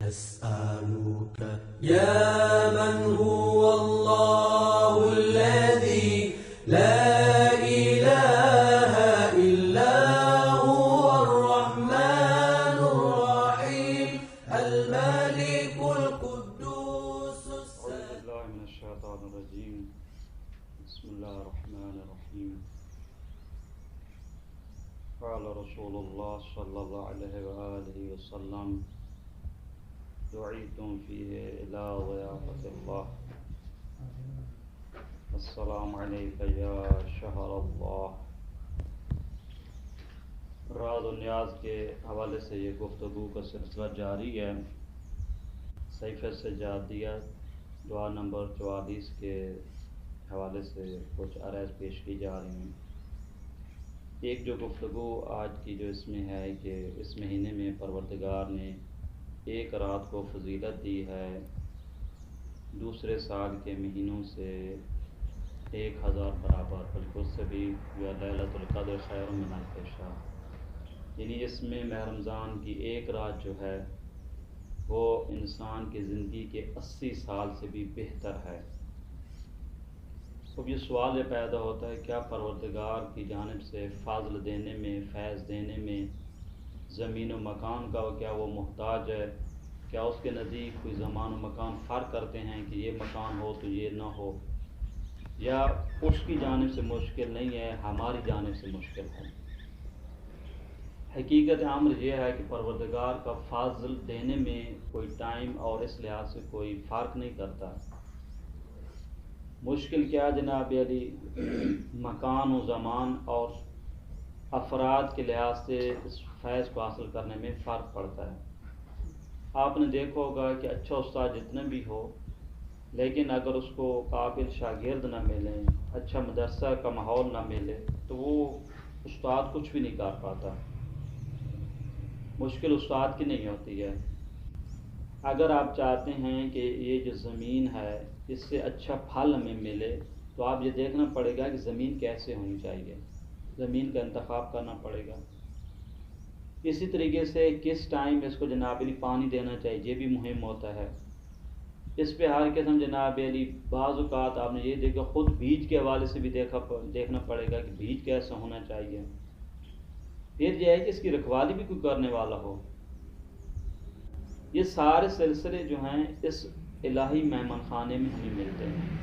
أسألك يا من هو الله الذي لا إله إلا هو الرحمن الرحيم الملك القدوس أعوذ بالله من الشيطان الرجيم. بسم الله الرحمن الرحيم. قال رسول الله صلى الله عليه وآله وسلم: دعيتم فيه إلى ضيافة الله. السلام عليك يا شهر الله. راز و نیاز کے حوالے سے یہ گفتگو کا سلسلہ جاری ہے. صحیفہ سجادیہ دعا نمبر 44 کے حوالے سے کچھ عرائض پیش کی جا رہی ہیں. ایک جو گفتگو آج کی جو اس میں ہے کہ اس مہینے میں پروردگار نے ایک رات کو فضیلت دی ہے دوسرے سال کے مہینوں سے 1000 برابر، بلکہ اس سے بھی لیلۃ القدر خیر من الف شہر، یعنی اس میں ماہ رمضان کی ایک رات جو ہے وہ انسان کی زندگی کے 80 سال سے بھی بہتر ہے. اب یہ سوال یہ پیدا ہوتا ہے، کیا پروردگار کی جانب سے فضل دینے میں، فیض دینے میں زمین و مکان کا کیا وہ محتاج ہے؟ کیا اس کے نزدیک کوئی زمان و مکان فرق کرتے ہیں کہ یہ مکان ہو تو یہ نہ ہو؟ یا اس کی جانب سے مشکل نہیں ہے، ہماری جانب سے مشکل ہے؟ حقیقت امر یہ ہے کہ پروردگار کا فضل دینے میں کوئی ٹائم اور اس لحاظ سے کوئی فرق نہیں کرتا. مشکل کیا جناب علی؟ مکان و زمان اور افراد کے لحاظ سے اس فیض کو حاصل کرنے میں فرق پڑتا ہے. آپ نے دیکھا ہوگا کہ اچھا استاد جتنے بھی ہو، لیکن اگر اس کو قابل شاگرد نہ ملیں، اچھا مدرسہ کا ماحول نہ ملے تو وہ استاد کچھ بھی نہیں کر پاتا. مشکل استاد کی نہیں ہوتی ہے. اگر آپ چاہتے ہیں کہ یہ جو زمین ہے اس سے اچھا پھل ہمیں ملے تو آپ یہ دیکھنا پڑے گا کہ زمین کیسے ہونی چاہیے، زمین کا انتخاب کرنا پڑے گا. اسی طریقے سے کس ٹائم اس کو جناب علی پانی دینا چاہیے، یہ بھی مہم ہوتا ہے. اس پہ ہر قسم جناب علی بعض اوقات آپ نے یہ دیکھا، خود بیج کے حوالے سے بھی دیکھنا پڑے گا کہ بیج کیسا ہونا چاہیے. پھر یہ ہے کہ اس کی رکھوالی بھی کوئی کرنے والا ہو. یہ سارے سلسلے جو ہیں اس الہی مہمان خانے میں ہمیں ملتے ہیں.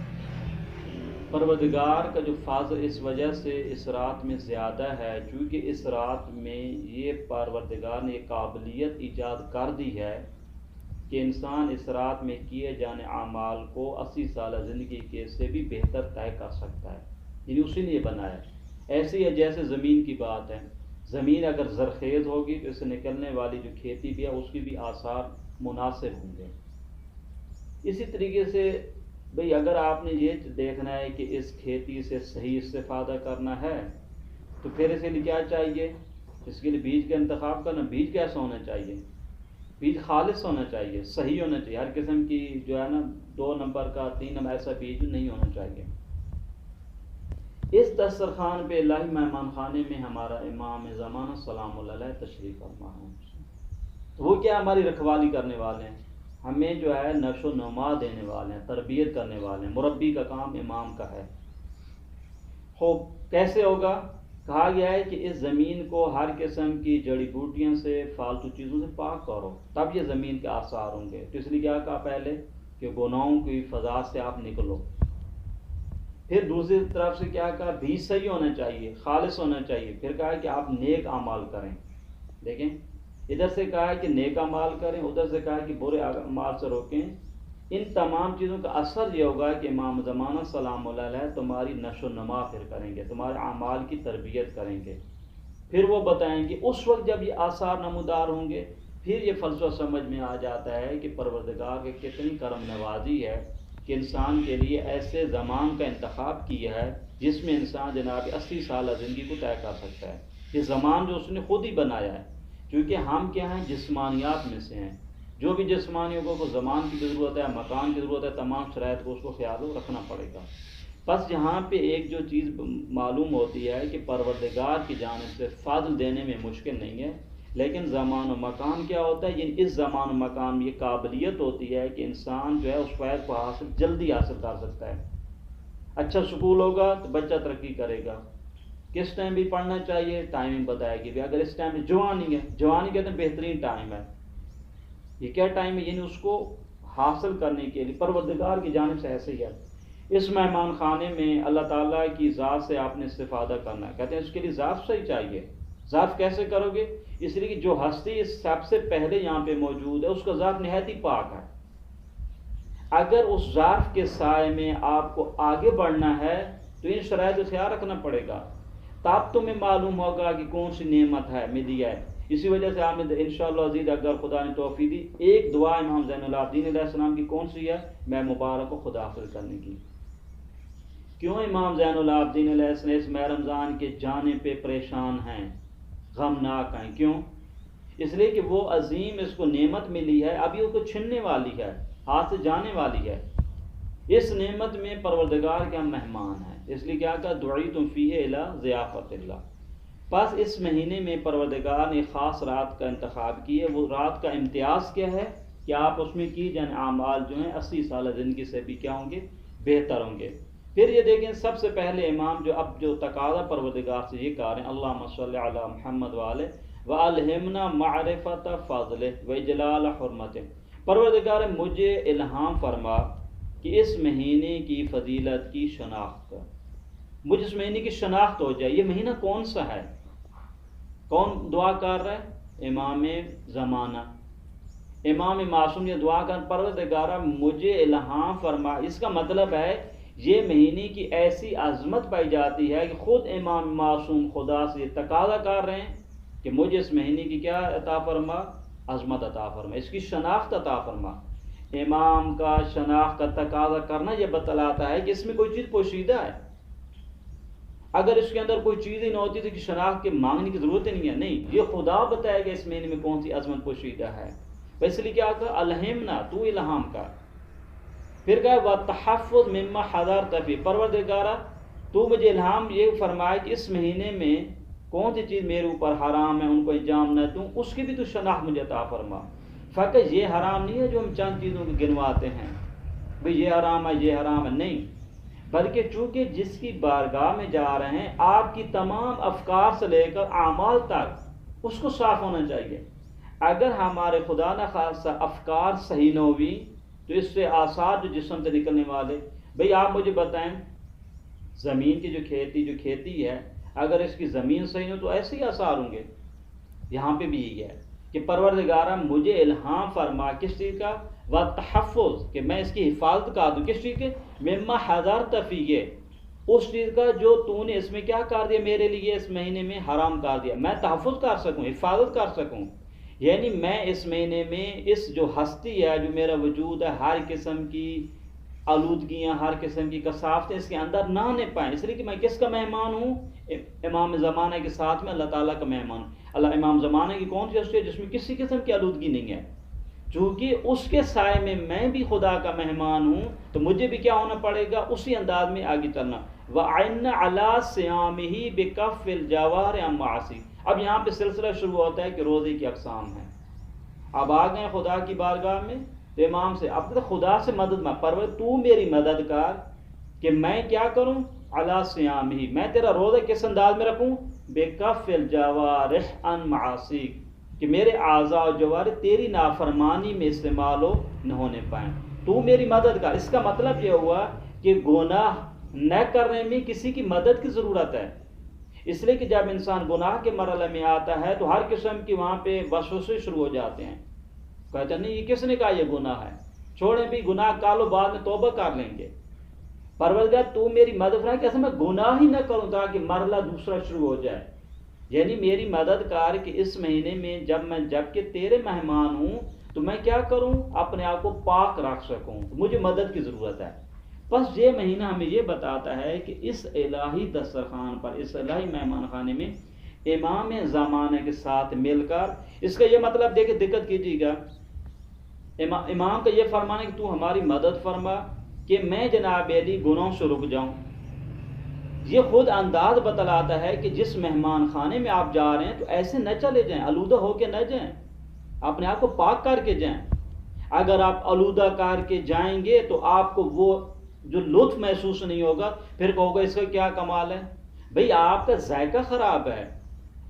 پروردگار کا جو فضل اس وجہ سے اس رات میں زیادہ ہے چونکہ اس رات میں یہ پروردگار نے یہ قابلیت ایجاد کر دی ہے کہ انسان اس رات میں کیے جانے اعمال کو 80 سالہ زندگی کے سے بھی بہتر طے کر سکتا ہے. یعنی اسی نے یہ بنایا. ایسے ہی ہے جیسے زمین کی بات ہے، زمین اگر زرخیز ہوگی تو اس سے نکلنے والی جو کھیتی بھی ہے اس کی بھی آثار مناسب ہوں گے. اسی طریقے سے بھئی اگر آپ نے یہ دیکھنا ہے کہ اس کھیتی سے صحیح استفادہ کرنا ہے تو پھر اس کے لیے کیا چاہیے؟ اس کے لیے بیج کا انتخاب کرنا. بیج کیسا ہونا چاہیے؟ بیج خالص ہونا چاہیے، صحیح ہونا چاہیے. ہر قسم کی جو ہے نا 2 نمبر کا 3 نمبر ایسا بیج نہیں ہونا چاہیے. اس دسترخوان پہ الہی مہمان خانے میں ہمارا امام زمانہ سلام اللہ علیہ تشریف فرما ہے. تو وہ کیا ہماری رکھوالی کرنے والے ہیں، ہمیں جو ہے نشو و نما دینے والے ہیں، تربیت کرنے والے ہیں. مربی کا کام امام کا ہے. خوب کیسے ہوگا؟ کہا گیا ہے کہ اس زمین کو ہر قسم کی جڑی بوٹیاں سے، فالتو چیزوں سے پاک کرو، تب یہ زمین کے آثار ہوں گے. تو اس لیے کیا کہا پہلے کہ گناہوں کی فضا سے آپ نکلو. پھر دوسری طرف سے کیا کہا؟ بیج صحیح ہونا چاہیے، خالص ہونا چاہیے. پھر کہا کہ آپ نیک اعمال کریں. دیکھیں ادھر سے کہا ہے کہ نیک اعمال کریں، ادھر سے کہا ہے کہ برے اعمال سے روکیں. ان تمام چیزوں کا اثر یہ ہوگا کہ امام زمانہ سلام اللہ علیہ تمہاری نشو و نما پھر کریں گے، تمہارے اعمال کی تربیت کریں گے. پھر وہ بتائیں گے اس وقت جب یہ آثار نمودار ہوں گے پھر یہ فلسفہ سمجھ میں آ جاتا ہے کہ پروردگار کے کتنی کرم نوازی ہے کہ انسان کے لیے ایسے زمان کا انتخاب کیا ہے جس میں انسان جناب 80 سالہ زندگی کو طے کر سکتا ہے. یہ زمان جو اس نے خود ہی بنایا ہے، کیونکہ ہم کیا ہیں، جسمانیات میں سے ہیں. جو بھی جسمانی ہوگا کو زمان کی ضرورت ہے، مکان کی ضرورت ہے، تمام شرائط کو اس کو خیال رکھنا پڑے گا. بس یہاں پہ ایک جو چیز معلوم ہوتی ہے کہ پروردگار کی جانب سے فضل دینے میں مشکل نہیں ہے، لیکن زمان و مکان کیا ہوتا ہے؟ یعنی اس زمان و مکان میں یہ قابلیت ہوتی ہے کہ انسان جو ہے اس فیض کو جلدی حاصل کر سکتا ہے۔ اچھا سکول ہوگا تو بچہ ترقی کرے گا۔ کس ٹائم بھی پڑھنا چاہیے، ٹائمنگ بتائے گی، اگر اس ٹائم جوانی ہے، جوانی کہتے ہیں بہترین ٹائم ہے۔ یہ کیا ٹائم ہے؟ یعنی اس کو حاصل کرنے کے لیے پروردگار کی جانب سے ایسے ہی ہے۔ اس مہمان خانے میں اللہ تعالیٰ کی ذات سے آپ نے استفادہ کرنا ہے، کہتے ہیں اس کے لیے ظرف صحیح چاہیے۔ ظرف کیسے کرو گے؟ اس لیے کہ جو ہستی سب سے پہلے یہاں پہ موجود ہے اس کا ظرف نہایت ہی پاک ہے۔ اگر اس ظرف کے سائے میں آپ کو آگے بڑھنا ہے تو ان شرائط کا خیال رکھنا پڑے گا، تب تمہیں معلوم ہوگا کہ کون سی نعمت ہے ملی ہے۔ اسی وجہ سے آپ نے انشاءاللہ عزیز اگر خدا نے توفیق دی ایک دعا امام زین العابدین علیہ السلام کی کون سی ہے؟ میں مبارک کو خدا حافظ کرنے کی۔ کیوں امام زین العابدین علیہ السلام اس ماہ رمضان کے جانے پہ پریشان ہیں، غمناک ہیں؟ کیوں؟ اس لیے کہ وہ عظیم اس کو نعمت ملی ہے، ابھی اس کو چھننے والی ہے، ہاتھ سے جانے والی ہے۔ اس نعمت میں پروردگار کے ہم مہمان ہیں، اس لیے کیا کہا؟ دعیتم فیہ الی ضیافت اللہ۔ بس اس مہینے میں پروردگار نے خاص رات کا انتخاب کیا۔ وہ رات کا امتیاز کیا ہے کہ آپ اس میں کی جائیں اعمال جو ہیں 80 سالہ زندگی سے بھی کیا ہوں گے؟ بہتر ہوں گے۔ پھر یہ دیکھیں سب سے پہلے امام جو تقاضا پروردگار سے یہ کہہ رہے ہیں اللہم صلی علی محمد وآلہ وَأَلْهِمْنَا مَعْرِفَةَ فَضْلِهِ وَإِجْلَالَ حُرْمَتِهِ۔ پروردگار مجھے الہام فرما کہ اس مہینے کی فضیلت کی شناخت کر، مجھے اس مہینے کی شناخت ہو جائے۔ یہ مہینہ کون سا ہے؟ کون دعا کر رہا ہے؟ امام زمانہ، امام معصوم یہ دعا کر پروردگارہ مجھے الہام فرما۔ اس کا مطلب ہے یہ مہینے کی ایسی عظمت پائی جاتی ہے کہ خود امام معصوم خدا سے یہ تقاضا کر رہے ہیں کہ مجھے اس مہینے کی کیا عطا فرما؟ عظمت عطا فرما، اس کی شناخت عطا فرما۔ امام کا شناخت کا تقاضا کرنا یہ بتلاتا ہے کہ اس میں کوئی چیز پوشیدہ ہے۔ اگر اس کے اندر کوئی چیز ہی نہ ہوتی تو شناخت کے مانگنے کی ضرورت ہی نہیں ہے، نہیں، یہ خدا بتائے گا اس مہینے میں کون سی عظمت پوشیدہ ہے۔ اس لیے کیا کہا؟ الہمنا، تو الہام کر۔ پھر کہا وَتَحَفُّظْ مِمَّا حَضَرْتَ فِيهِ، پروردگارہ تو مجھے الہام یہ فرمائے کہ اس مہینے میں کون سی چیز میرے اوپر حرام ہے ان کو انجام نہ دوں، اس کی بھی تو شناخت مجھے عطا فرما۔ فقط یہ حرام نہیں ہے جو ہم چند چیزوں کو گنواتے ہیں، بھئی یہ حرام ہے یہ حرام ہے، نہیں، بلکہ چونکہ جس کی بارگاہ میں جا رہے ہیں آپ کی تمام افکار سے لے کر اعمال تک اس کو صاف ہونا چاہیے۔ اگر ہمارے خدا نخواستہ افکار صحیح نہ ہوئی تو اس سے آثار جو جسم سے نکلنے والے، بھئی آپ مجھے بتائیں زمین کی جو کھیتی ہے اگر اس کی زمین صحیح ہو تو ایسے ہی آثار ہوں گے۔ یہاں پہ بھی یہی ہے کہ پروردگارہ مجھے الہام فرما کس چیز کا؟ وَتَحَفُّظ، کہ میں اس کی حفاظت کر دوں، کس چیز کے؟ مِمَّا حَضَرْتَ فِيهِ، اس چیز کا جو تو نے اس میں کیا کر دیا میرے لیے اس مہینے میں حرام کر دیا، میں تحفظ کر سکوں، حفاظت کر سکوں۔ یعنی میں اس مہینے میں اس جو ہستی ہے جو میرا وجود ہے ہر قسم کی آلودگیاں ہر قسم کی کثافتیں اس کے اندر نہ آنے پائیں، اس لیے کہ میں کس کا مہمان ہوں؟ امام زمانہ کے ساتھ میں اللہ تعالیٰ کا مہمان ہوں۔ اللہ امام زمانہ کی کون سی ہستی ہے جس میں کسی قسم کی آلودگی نہیں ہے؟ چونکہ اس کے سائے میں بھی خدا کا مہمان ہوں تو مجھے بھی کیا ہونا پڑے گا؟ اسی انداز میں آگے چلنا۔ وَعِنَّ عَلَىٰ صِيَامِهِ بِكَفِّ الْجَوَارِ عَنْ مَعَاصِيهِ، اب یہاں پہ سلسلہ شروع ہوتا ہے کہ روزے کی اقسام ہیں۔ اب آ گئے خدا کی بارگاہ میں تو امام سے اب خدا سے مدد میں پرور تو میری مدد کر کہ میں کیا کروں؟ عَلَىٰ صِيَامِهِ، میں تیرا روزہ کس انداز میں رکھوں؟ بِكَفِّ الْجَوَارِحِ عَنْ مَعَاصِيكَ، کہ میرے اعضاء و جوارح تیری نافرمانی میں استعمال نہ ہونے پائیں، تو میری مدد کر۔ اس کا مطلب یہ ہوا کہ گناہ نہ کرنے میں کسی کی مدد کی ضرورت ہے، اس لیے کہ جب انسان گناہ کے مرحلے میں آتا ہے تو ہر قسم کی وہاں پہ وسوسے شروع ہو جاتے ہیں، کہتے ہیں نہیں یہ کس نے کہا یہ گناہ ہے، چھوڑیں بھی گناہ کالو بعد میں توبہ کر لیں گے۔ پروردگار تو میری مدد فرما کہ ایسا میں گناہ ہی نہ کروں تاکہ مرحلہ دوسرا شروع ہو جائے، یعنی میری مدد کر کہ اس مہینے میں جب کہ تیرے مہمان ہوں تو میں کیا کروں؟ اپنے آپ کو پاک رکھ سکوں، مجھے مدد کی ضرورت ہے۔ بس یہ مہینہ ہمیں یہ بتاتا ہے کہ اس الہی دسترخوان پر اس الہی مہمان خانے میں امام زمانہ کے ساتھ مل کر، اس کا یہ مطلب دیکھیں دقت کیجیے گا، امام کا یہ فرمانا ہے کہ تو ہماری مدد فرما کہ میں جناب علی گناہوں سے رک جاؤں، یہ خود انداز بتلاتا ہے کہ جس مہمان خانے میں آپ جا رہے ہیں تو ایسے نہ چلے جائیں، آلودہ ہو کے نہ جائیں، اپنے آپ کو پاک کر کے جائیں۔ اگر آپ آلودہ کر کے جائیں گے تو آپ کو وہ جو لطف محسوس نہیں ہوگا، پھر کہو گے اس کا کیا کمال ہے؟ بھئی آپ کا ذائقہ خراب ہے،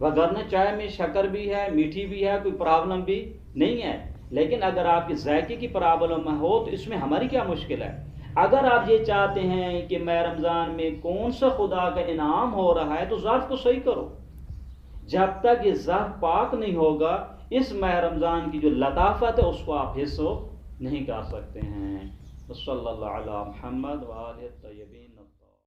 وگرنہ چائے میں شکر بھی ہے، میٹھی بھی ہے، کوئی پرابلم بھی نہیں ہے، لیکن اگر آپ کے ذائقے کی پرابلم ہو تو اس میں ہماری کیا مشکل ہے؟ اگر آپ یہ چاہتے ہیں کہ میں رمضان میں کون سا خدا کا انعام ہو رہا ہے تو ظرف کو صحیح کرو۔ جب تک یہ ظرف پاک نہیں ہوگا، اس ماہ رمضان کی جو لطافت ہے اس کو آپ حصو نہیں کر سکتے ہیں۔ صلی اللہ علی محمد وآلہ الطیبین۔